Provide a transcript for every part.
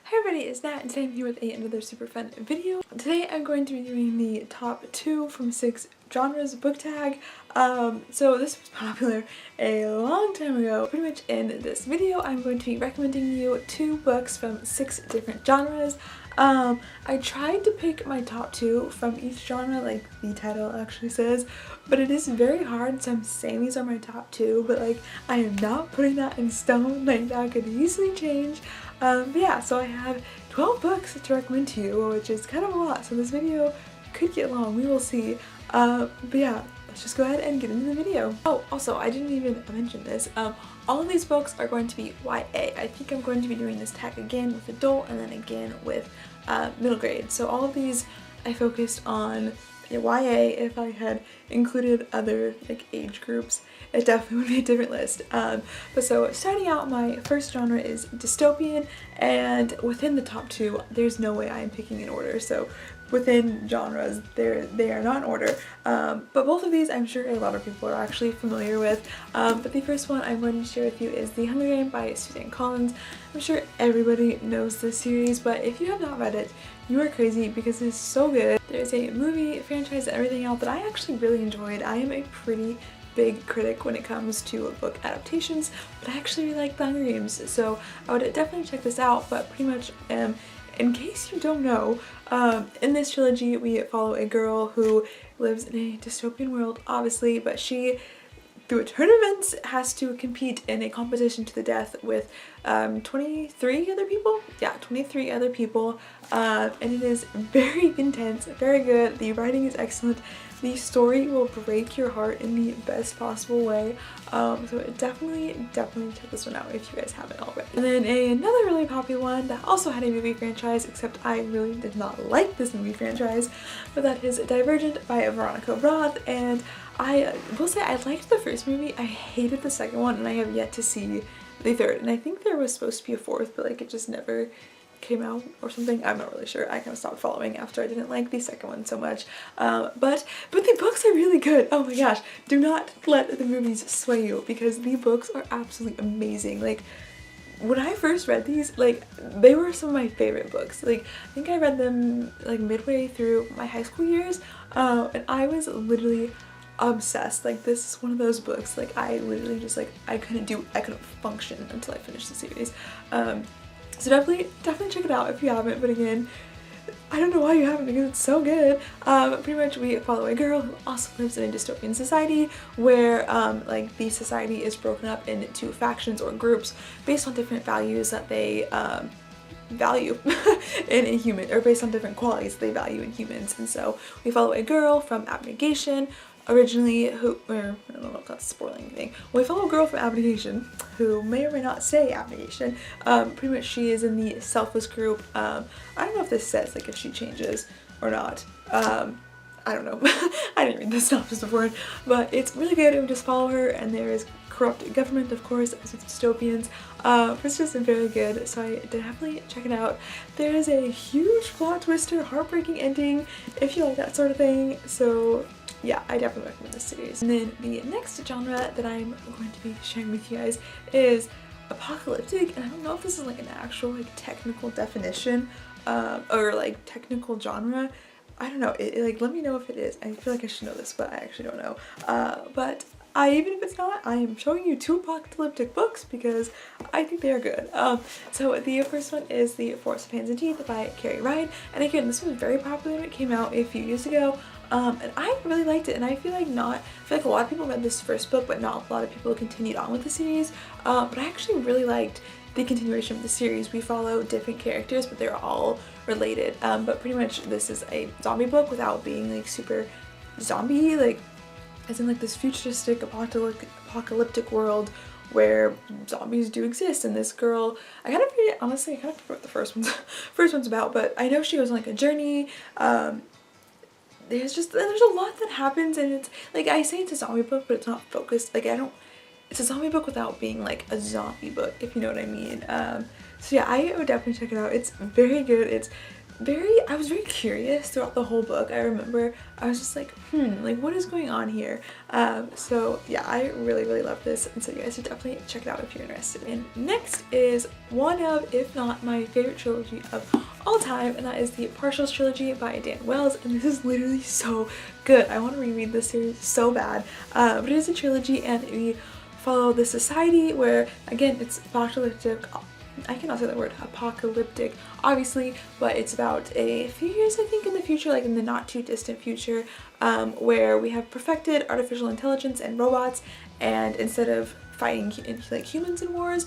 Hi everybody, it's Nat and today I'm here with another super fun video. Today I'm going to be doing the top 2 from 6 genres book tag. So this was popular a long time ago. Pretty much in this video I'm going to be recommending you 2 books from 6 different genres. I tried to pick my top 2 from each genre like the title actually says, but it is very hard, so I'm saying these are my top 2, but like I am not putting that in stone, like that could easily change. But yeah, so I have 12 books to recommend to you, which is kind of a lot, so this video could get long, we will see. But yeah, let's just go ahead and get into the video. Oh, also, I didn't even mention this. All of these books are going to be YA. I think I'm going to be doing this tag again with adult and then again with middle grade. So all of these I focused on YA. If I had included other like age groups, it definitely would be a different list. But so starting out, my first genre is dystopian, and within the top 2 there's no way I'm picking in order, so within genres they are not in order, but both of these I'm sure a lot of people are actually familiar with. But the first one I'm going to share with you is The Hunger Game by Suzanne Collins. I'm sure everybody knows this series, but if you have not read it, you are crazy because it's so good. There's a movie franchise and everything else that I actually really enjoyed. I am a pretty big critic when it comes to book adaptations, but I actually really like The Hunger Games, so I would definitely check this out. But pretty much, in case you don't know, in this trilogy we follow a girl who lives in a dystopian world, obviously, but she, through a turn of events, has to compete in a competition to the death with 23 other people? Yeah, 23 other people, and it is very intense, very good. The writing is excellent. The story will break your heart in the best possible way, so definitely check this one out if you guys haven't already. And then another really popular one that also had a movie franchise, except I really did not like this movie franchise, but that is Divergent by Veronica Roth. And I will say I liked the first movie, I hated the second one, and I have yet to see the third. And I think there was supposed to be a fourth, but like it just never came out or something. I'm not really sure. I kind of stopped following after I didn't like the second one so much. But the books are really good. Oh my gosh, do not let the movies sway you because the books are absolutely amazing. Like when I first read these, like they were some of my favorite books. Like I think I read them like midway through my high school years, and I was literally obsessed. Like this is one of those books, like I literally just like I couldn't function until I finished the series. So definitely check it out if you haven't, but again, I don't know why you haven't because it's so good. Pretty much we follow a girl who also lives in a dystopian society where like the society is broken up into factions or groups based on different values that they value in a human, or based on different qualities they value in humans. And so we follow a girl from Abnegation originally who, or I don't know if that's spoiling anything. Well, we follow a girl from Abnegation who may or may not say Abnegation. Pretty much she is in the selfless group. I don't know if this says like if she changes or not. I don't know. I didn't read this synopsis before, but it's really good. We just follow her, and there is corrupt government, of course, as with dystopians. It's just very good, so I definitely check it out. There is a huge plot twister, heartbreaking ending, if you like that sort of thing. So yeah, I definitely recommend this series. And then the next genre that I'm going to be sharing with you guys is apocalyptic, and I don't know if this is like an actual like technical definition or like technical genre. I don't know, like let me know if it is. I feel like I should know this, but I actually don't know. But even if it's not, I am showing you 2 apocalyptic books because I think they are good. So the first one is The Forest of Hands and Teeth by Carrie Ryan, and again, this was very popular when it came out a few years ago. And I really liked it, and I feel like a lot of people read this first book, but not a lot of people continued on with the series. But I actually really liked the continuation of the series. We follow different characters, but they're all related. But pretty much this is a zombie book without being like super zombie, like as in like this futuristic apocalyptic world where zombies do exist. And this girl, honestly I kind of forget what the first one's about, but I know she goes on like a journey. There's a lot that happens, and it's like I say it's a zombie book, but it's not focused. Like it's a zombie book without being like a zombie book, if you know what I mean. So yeah, I would definitely check it out. It's very good. It's I was very curious throughout the whole book. I remember I was just like, like what is going on here? So yeah, I really love this, and so you guys should definitely check it out if you're interested. And next is one of, if not my favorite trilogy of all time, and that is the Partials trilogy by Dan Wells, and this is literally so good. I want to reread this series so bad, but it is a trilogy, and we follow the society where, again, it's apocalyptic. I cannot say that word, apocalyptic, obviously, but it's about a few years, I think, in the future, like in the not too distant future, where we have perfected artificial intelligence and robots, and instead of fighting like humans in wars,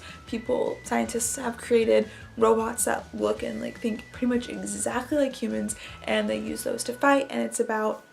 scientists have created robots that look and like think pretty much exactly like humans, and they use those to fight. And it's about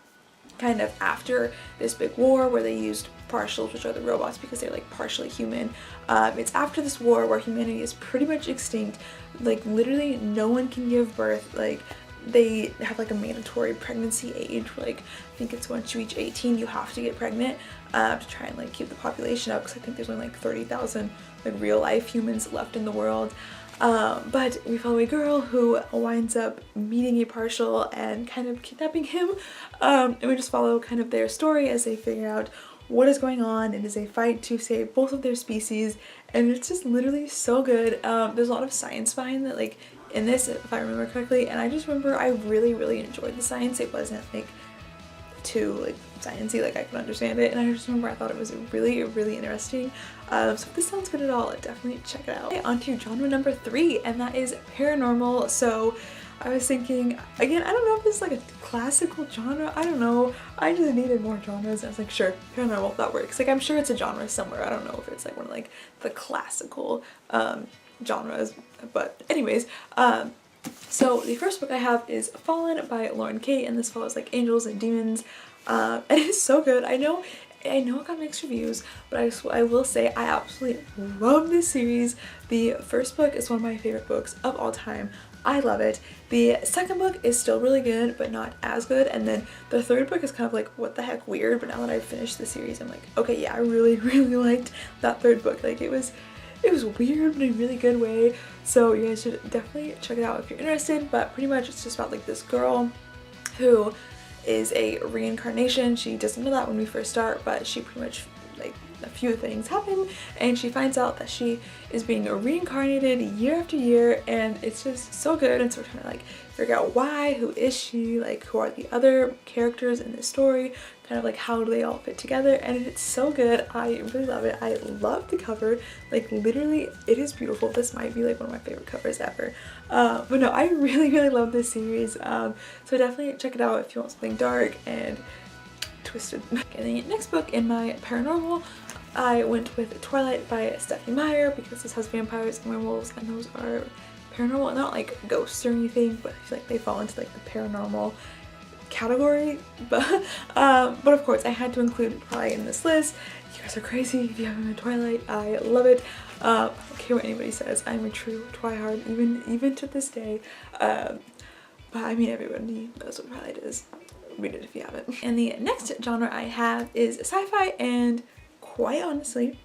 kind of after this big war where they used partials, which are the robots, because they're like partially human. It's after this war where humanity is pretty much extinct. Like literally no one can give birth. Like they have like a mandatory pregnancy age where, like, I think it's once you reach 18 you have to get pregnant to try and like keep the population up, because I think there's only like 30,000 like real life humans left in the world. But we follow a girl who winds up meeting a partial and kind of kidnapping him, and we just follow kind of their story as they figure out what is going on. It is a fight to save both of their species, and it's just literally so good. There's a lot of science behind that, like in this, if I remember correctly, and I just remember I really enjoyed the science. It wasn't like too like sciencey, like I could understand it, and I just remember I thought it was really interesting. So if this sounds good at all, definitely check it out. Okay, on to genre number 3, and that is paranormal. So I was thinking, again, I don't know if this is like a classical genre, I don't know, I just needed more genres. I was like, sure, paranormal, that works. Like I'm sure it's a genre somewhere, I don't know if it's like one of like the classical genres, but anyways, so the first book I have is Fallen by Lauren Kate, and this follows like angels and demons, and it's so good. I know it got mixed reviews, but I will say I absolutely love this series. The first book is one of my favorite books of all time. I love it. The second book is still really good, but not as good, and then the third book is kind of like, what the heck, weird, but now that I've finished the series, I'm like, okay, yeah, I really liked that third book. Like it was weird, but in a really good way. So you guys should definitely check it out if you're interested. But pretty much it's just about like this girl who is a reincarnation. She doesn't know that when we first start, but she pretty much, like, a few things happen and she finds out that she is being reincarnated year after year, and it's just so good. And so we're trying to like figure out why, who is she, like who are the other characters in this story, kind of like how do they all fit together, and it's so good. I really love it. I love the cover, like literally it is beautiful. This might be like one of my favorite covers ever. But no, I really love this series, so definitely check it out if you want something dark and twisted. And the next book in my paranormal, I went with Twilight by Stephanie Meyer, because this has vampires and werewolves, and those are paranormal, not like ghosts or anything, but I feel like they fall into like the paranormal category. But of course I had to include Twilight in this list. You guys are crazy if you haven't read Twilight. I love it. I don't care what anybody says, I'm a true Twihard even to this day. But I mean, everybody knows what Twilight is. Read it if you haven't. And the next genre I have is sci-fi, and quite honestly,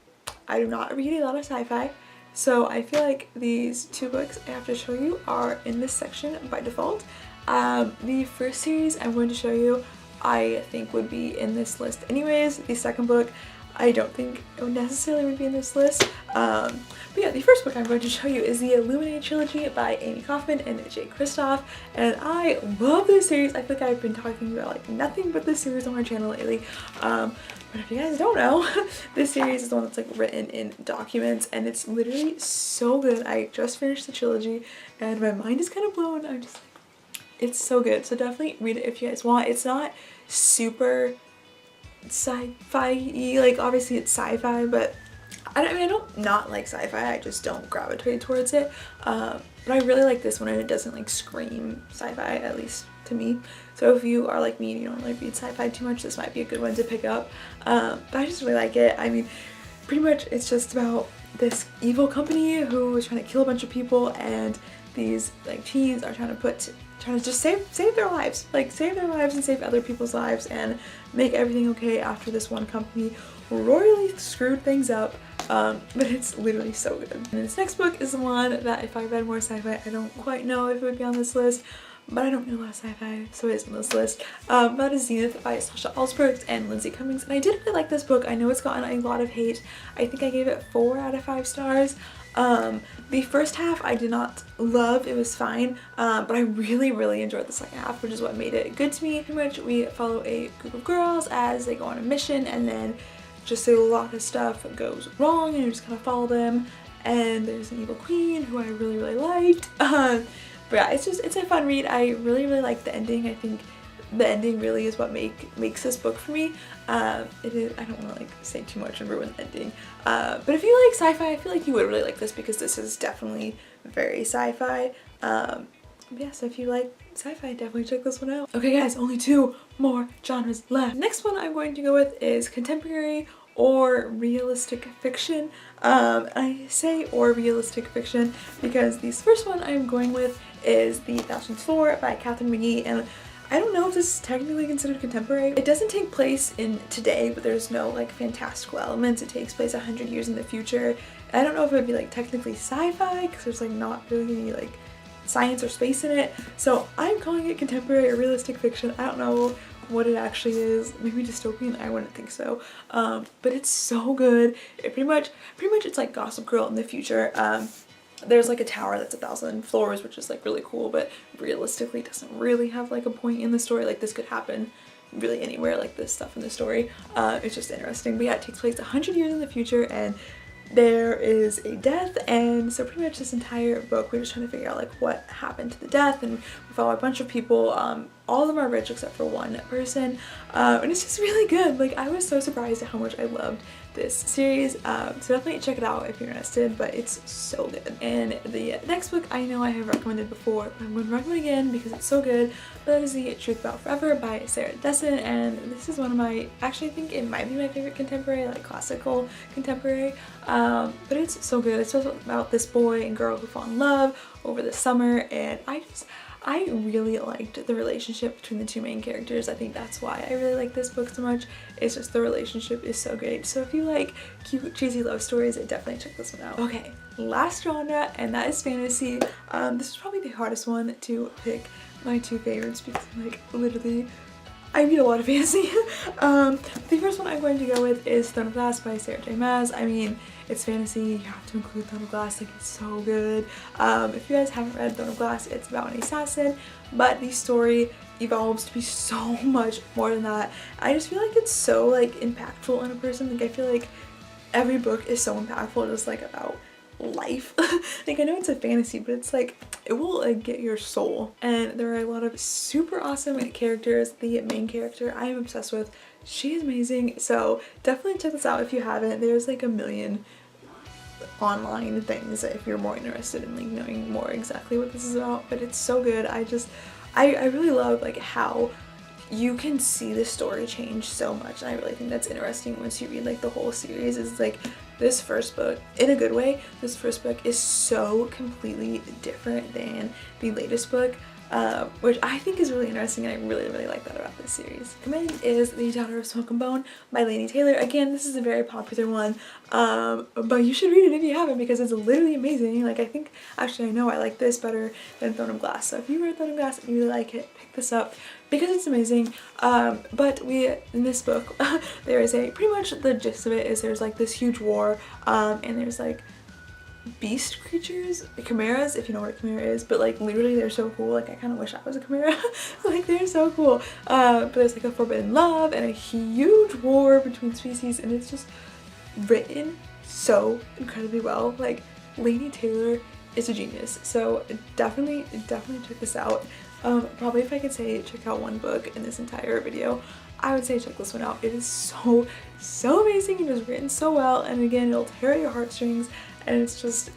I do not read a lot of sci-fi, so I feel like these two books I have to show you are in this section by default. The first series I'm going to show you I think would be in this list anyways. The second book I don't think it would necessarily be in this list. But yeah, the first book I'm going to show you is the Illuminated trilogy by Amy Kaufman and Jay Kristoff, and I love this series. I feel like I've been talking about like nothing but this series on my channel lately. But if you guys don't know, this series is the one that's like written in documents, and it's literally so good. I just finished the trilogy and my mind is kind of blown. I'm just like, it's so good. So definitely read it if you guys want. It's not super sci-fi-y, like obviously it's sci-fi, but I don't not like sci-fi, I just don't gravitate towards it. But I really like this one, and it doesn't like scream sci-fi, at least to me. So if you are like me and you don't like read sci-fi too much, this might be a good one to pick up. But I just really like it. I mean, pretty much it's just about this evil company who is trying to kill a bunch of people, and these like teens are trying to just save their lives, like save their lives and save other people's lives and make everything okay after this one company royally screwed things up. But it's literally so good. And this next book is the one that if I read more sci-fi, I don't quite know if it would be on this list, but I don't read a lot of sci-fi, so it is on this list. That is Zenith by Sea of Icebergs and Lindsay Cummings, and I did really like this book. I know it's gotten a lot of hate. I think I gave it 4 out of 5 stars. The first half I did not love, it was fine, but I really enjoyed the second half, which is what made it good to me. Pretty much we follow a group of girls as they go on a mission, and then just a lot of stuff goes wrong and you just kind of follow them, and there's an evil queen who I really liked. But yeah, it's a fun read. I really like the ending. I think the ending really is what makes this book for me. It is, I don't want to like say too much and ruin the ending, but if you like sci-fi, I feel like you would really like this because this is definitely very sci-fi. Yeah, so if you like sci-fi, definitely check this one out. Okay guys, only 2 more genres left. Next one I'm going to go with is contemporary or realistic fiction. I say or realistic fiction because this first one I'm going with is The Thousandth Floor by Catherine McGee, and I don't know if this is technically considered contemporary. It doesn't take place in today, but there's no like fantastical elements. It takes place 100 years in the future. I don't know if it would be like technically sci-fi because there's like not really any like science or space in it. So I'm calling it contemporary or realistic fiction. I don't know what it actually is. Maybe dystopian? I wouldn't think so. But it's so good. It pretty much it's like Gossip Girl in the future. There's like a tower that's 1,000 floors, which is like really cool, but realistically doesn't really have like a point in the story. Like this could happen really anywhere, like this stuff in the story. It's just interesting. But yeah, it takes place 100 years in the future, and there is a death, and so pretty much this entire book we're just trying to figure out like what happened to the death, and we follow a bunch of people. All of them are rich except for one person, and it's just really good. Like I was so surprised at how much I loved this series, so definitely check it out if you're interested, but it's so good. And the next book I know I have recommended before, but I'm going to recommend again because it's so good. That is The Truth About Forever by Sarah Dessen, and this is one of my, actually I think it might be my favorite contemporary, like classical contemporary, but it's so good. It's about this boy and girl who fall in love over the summer, and I really liked the relationship between the 2 main characters. I think that's why I really like this book so much. It's just the relationship is so great. So if you like cute, cheesy love stories, I definitely check this one out. Okay, last genre, and that is fantasy. This is probably the hardest one to pick my 2 favorites because like literally I read a lot of fantasy. The first one I'm going to go with is Throne of Glass by Sarah J. Maas. I mean, it's fantasy, you have to include Throne of Glass, like it's so good. If you guys haven't read Throne of Glass, it's about an assassin, but the story evolves to be so much more than that. I just feel like it's so like impactful on a person. Like I feel like every book is so impactful just like about life. Like I know it's a fantasy, but it's like it will like get your soul, and there are a lot of super awesome characters. The main character I am obsessed with, she is amazing, so definitely check this out if you haven't. There's like a million online things if you're more interested in like knowing more exactly what this is about, but it's so good. I really love like how you can see the story change so much, and I really think that's interesting once you read like the whole series. Is like this first book, in a good way, this first book is so completely different than the latest book, which I think is really interesting, and I really like that about this series. Recommend is The Daughter of Smoke and Bone by Laini Taylor. Again, this is a very popular one, but you should read it if you haven't because it's literally amazing. Like I think, actually I know I like this better than Throne of Glass, so if you read Throne of Glass and you really like it, pick this up because it's amazing. But in this book, there is pretty much the gist of it is there's like this huge war, and there's like beast creatures, chimeras, if you know what a chimera is, but like literally they're so cool. Like I kind of wish I was a chimera. Like they're so cool. But there's like a forbidden love and a huge war between species, and it's just written so incredibly well. Like Laini Taylor is a genius, so definitely check this out. Probably if I could say check out one book in this entire video, I would say check this one out. It is so amazing. It is written so well, and again, it'll tear at your heartstrings, and it's just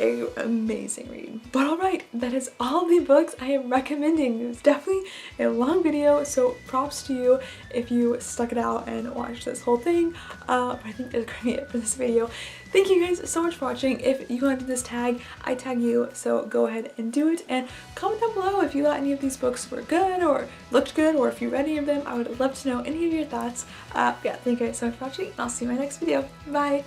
an amazing read. But alright, that is all the books I am recommending. It was definitely a long video, so props to you if you stuck it out and watched this whole thing. But I think that's gonna be it for this video. Thank you guys so much for watching. If you wanted this tag, I tag you, so go ahead and do it, and comment down below if you thought any of these books were good or looked good, or if you read any of them. I would love to know any of your thoughts. Yeah, thank you guys so much for watching, and I'll see you in my next video. Bye!